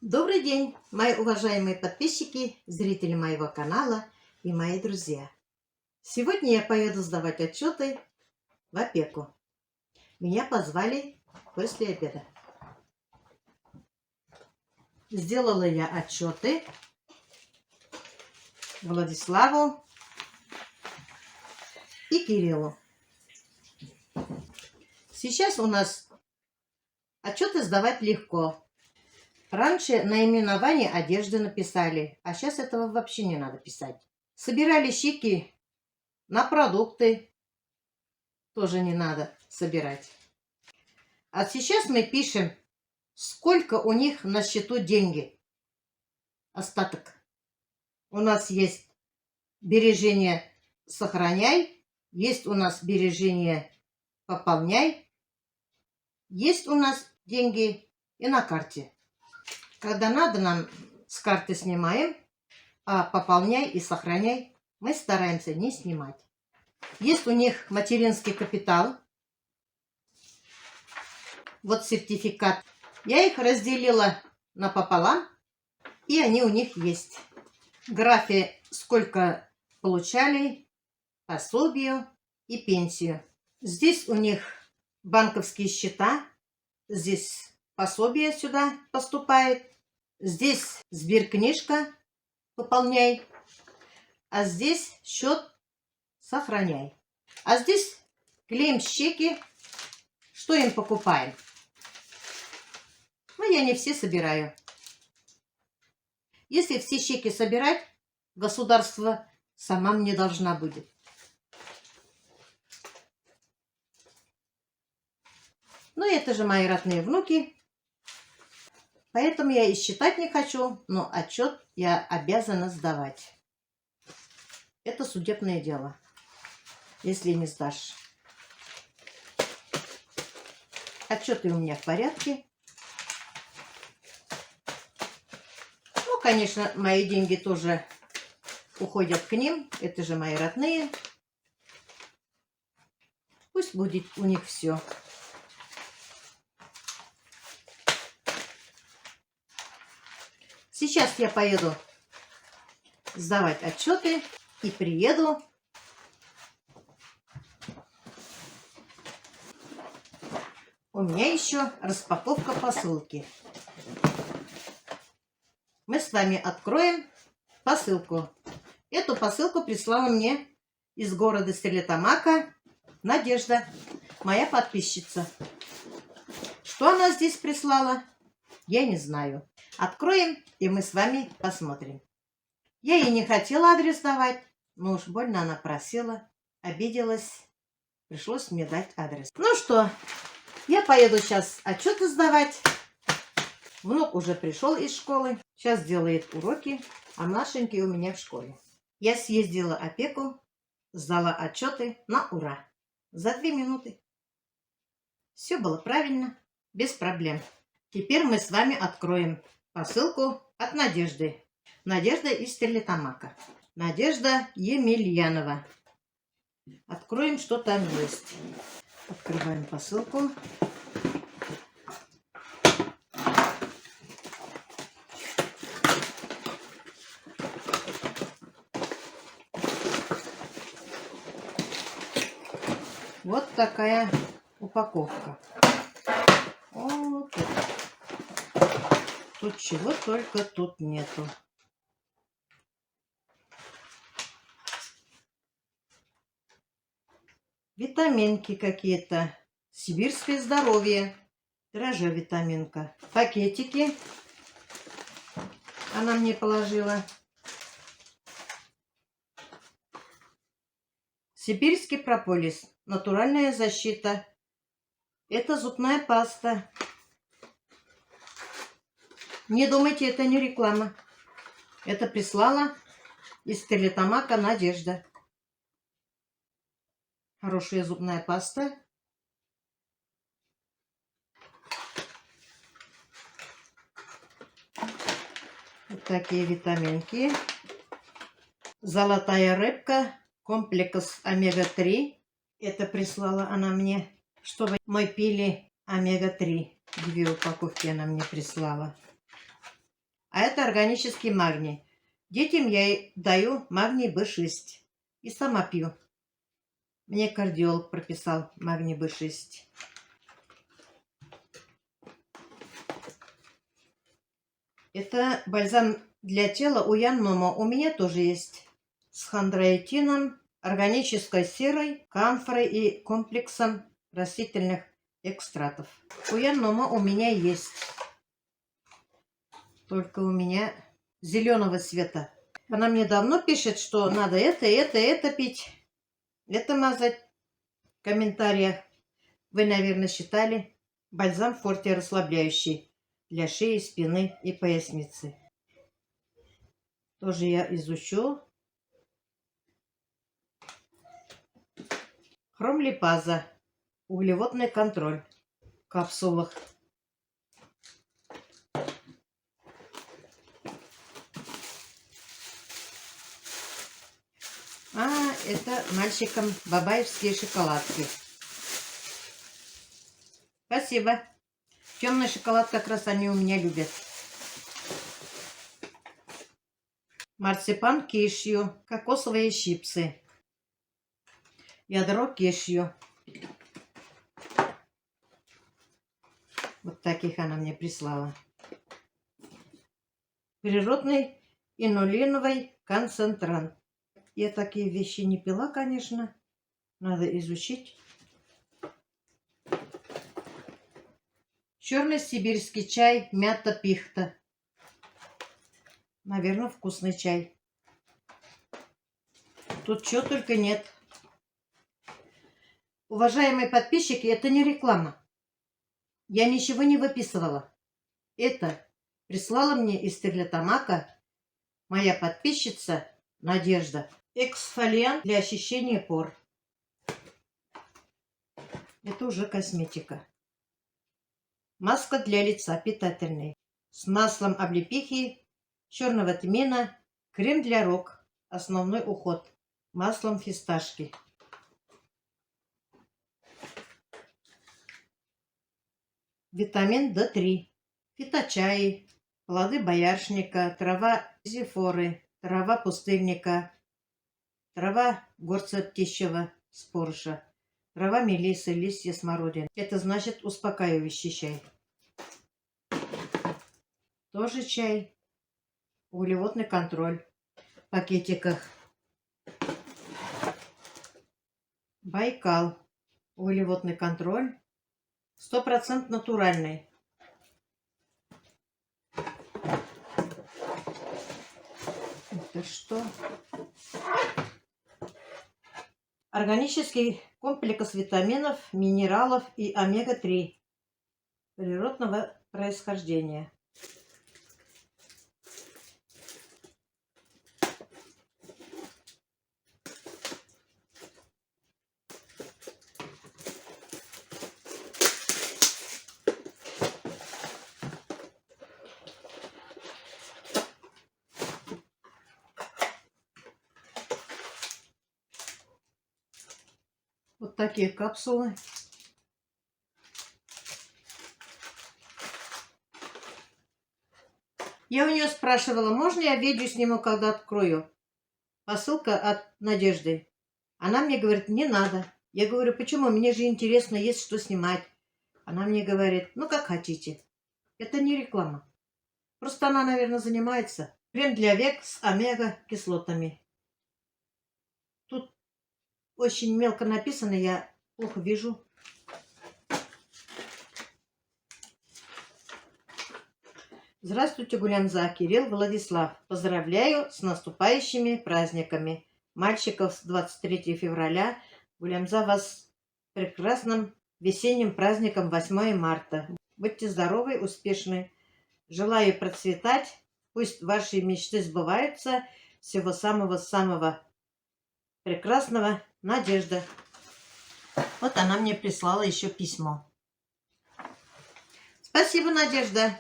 Добрый день, мои уважаемые подписчики, зрители моего канала и мои друзья. Сегодня я поеду сдавать отчеты в опеку. Меня позвали после обеда. Сделала я отчеты Владиславу и Кириллу. Сейчас у нас отчеты сдавать легко. Раньше наименование одежды написали, а сейчас этого вообще не надо писать. Собирали чеки на продукты, тоже не надо собирать. А сейчас мы пишем, сколько у них на счету деньги, остаток. У нас есть бережение сохраняй, есть у нас бережение пополняй, есть у нас деньги и на карте. Когда надо, нам с карты снимаем, а пополняй и сохраняй мы стараемся не снимать. Есть у них материнский капитал. Вот сертификат. Я их разделила напополам, и они у них есть. В графе сколько получали, пособию и пенсию. Здесь у них банковские счета. Здесь пособие сюда поступает. Здесь сберкнижка, пополняй. А здесь счет сохраняй. А здесь клеим чеки, что им покупаем. Но я не все собираю. Если все чеки собирать, государство сама мне должна будет. Ну, это же мои родные внуки. Поэтому я и считать не хочу, но отчет я обязана сдавать. Это судебное дело, если не сдашь. Отчеты у меня в порядке. Ну, конечно, мои деньги тоже уходят к ним. Это же мои родные. Пусть будет у них все. Сейчас я поеду сдавать отчеты и приеду. У меня еще распаковка посылки. Мы с вами откроем посылку. Эту посылку прислала мне из города Стерлитамака Надежда, моя подписчица. Что она здесь прислала, я не знаю. Откроем, и мы с вами посмотрим. Я ей не хотела адрес давать, но уж больно она просила, обиделась. Пришлось мне дать адрес. Ну что, я поеду сейчас отчеты сдавать. Внук уже пришел из школы. Сейчас делает уроки, а младшенький у меня в школе. Я съездила в опеку, сдала отчеты на ура. За 2 минуты. Все было правильно, без проблем. Теперь мы с вами откроем посылку от Надежды. Надежда из Стерлитамака. Надежда Емельянова. Откроем, что там есть. Открываем посылку. Вот такая упаковка. Вот тут чего только тут нету. Витаминки какие-то. Сибирское здоровье. Дрожжа витаминка. Пакетики. Она мне положила. Сибирский прополис. Натуральная защита. Это зубная паста. Не думайте, это не реклама. Это прислала из Стерлитамака Надежда. Хорошая зубная паста. Вот такие витаминки. Золотая рыбка. Комплекс омега-3. Это прислала она мне, чтобы мы пили омега-3. 2 упаковки она мне прислала. А это органический магний. Детям я даю магний В6. И сама пью. Мне кардиолог прописал магний В6. Это бальзам для тела у Яннома. У меня тоже есть. С хондроитином, органической серой, камфорой и комплексом растительных экстратов. У Яннома у меня есть. Только у меня зеленого цвета. Она мне давно пишет, что надо это пить, это мазать. В комментариях вы, наверное, считали бальзам Форте расслабляющий для шеи, спины и поясницы. Тоже я изучу. Хромлипаза. Углеводный контроль в капсулах. Это мальчикам бабаевские шоколадки. Спасибо. Темный шоколад как раз они у меня любят. Марципан кешью, кокосовые чипсы, ядро кешью. Вот таких она мне прислала. Природный инулиновый концентрат. Я такие вещи не пила, конечно. Надо изучить. Черный сибирский чай, мята, пихта. Наверное, вкусный чай. Тут чего только нет. Уважаемые подписчики, это не реклама. Я ничего не выписывала. Это прислала мне из Стерлитамака моя подписчица Надежда. Эксфолиант для очищения пор. Это уже косметика. Маска для лица питательный. С маслом облепихи, черного тмина, крем для рук. Основной уход. Маслом фисташки. Витамин D3. Фиточаи, плоды боярышника, трава зефоры, трава пустырника, трава горца птичьего спорша, трава мелисы, листья смородины. Это значит успокаивающий чай. Тоже чай. Углеводный контроль. В пакетиках. Байкал. Углеводный контроль. 100% натуральный. Это что? Органический комплекс витаминов, минералов и омега-3 природного происхождения. Вот такие капсулы. Я у нее спрашивала, можно я видео сниму, когда открою? Посылка от Надежды. Она мне говорит, не надо. Я говорю, почему? Мне же интересно, есть что снимать. Она мне говорит, ну как хотите. Это не реклама. Просто она, наверное, занимается. Крем для век с омега-кислотами. Тут очень мелко написано, я плохо вижу. Здравствуйте, Гулямза, Кирилл, Владислав. Поздравляю с наступающими праздниками. Мальчиков с 23 февраля. Гулямза вас с прекрасным весенним праздником 8 марта. Будьте здоровы, успешны. Желаю процветать. Пусть ваши мечты сбываются. Всего самого-самого прекрасного. Надежда. Вот она мне прислала еще письмо. Спасибо, Надежда.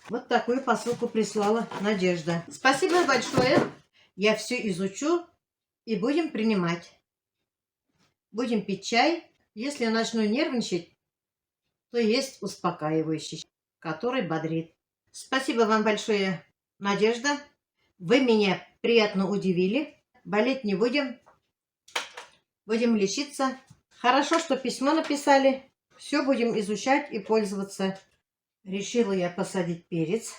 Вот такую посылку прислала Надежда. Спасибо большое. Я все изучу и будем принимать. Будем пить чай. Если я начну нервничать, то есть успокаивающий, который бодрит. Спасибо вам большое. Надежда, вы меня приятно удивили. Болеть не будем. Будем лечиться. Хорошо, что письмо написали. Все будем изучать и пользоваться. Решила я посадить перец.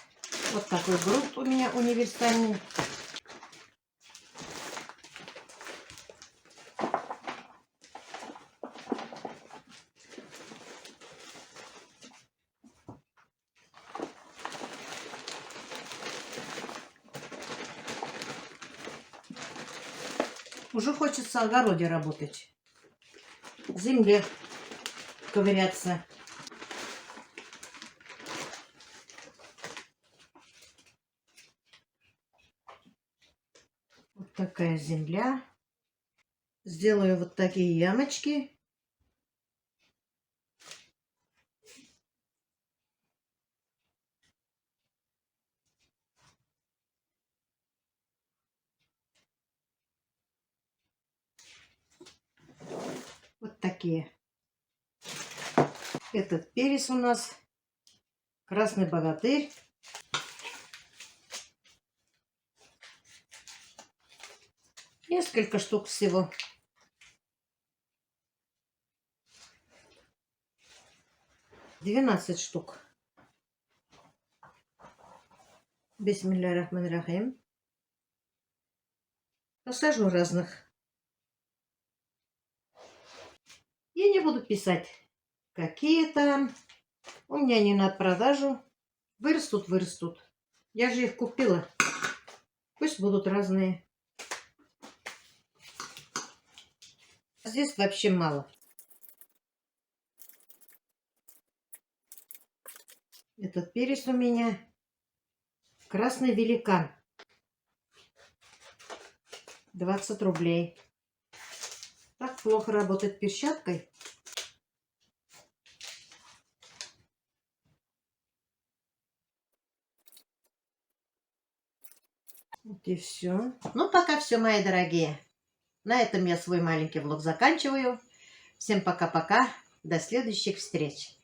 Вот такой грунт у меня универсальный. Уже хочется в огороде работать. В земле ковыряться. Вот такая земля. Сделаю вот такие ямочки. Вот такие. Этот перец у нас красный богатырь. Несколько штук всего. Двенадцать штук. Бисмилля-рахман-рахим. Посажу разных. Я не буду писать, какие там. У меня они на продажу. Вырастут, вырастут. Я же их купила. Пусть будут разные. Здесь вообще мало. Этот перец у меня красный великан. 20 рублей. Так плохо работать перчаткой. Вот и все. Ну, пока все, мои дорогие. На этом я свой маленький влог заканчиваю. Всем пока-пока. До следующих встреч.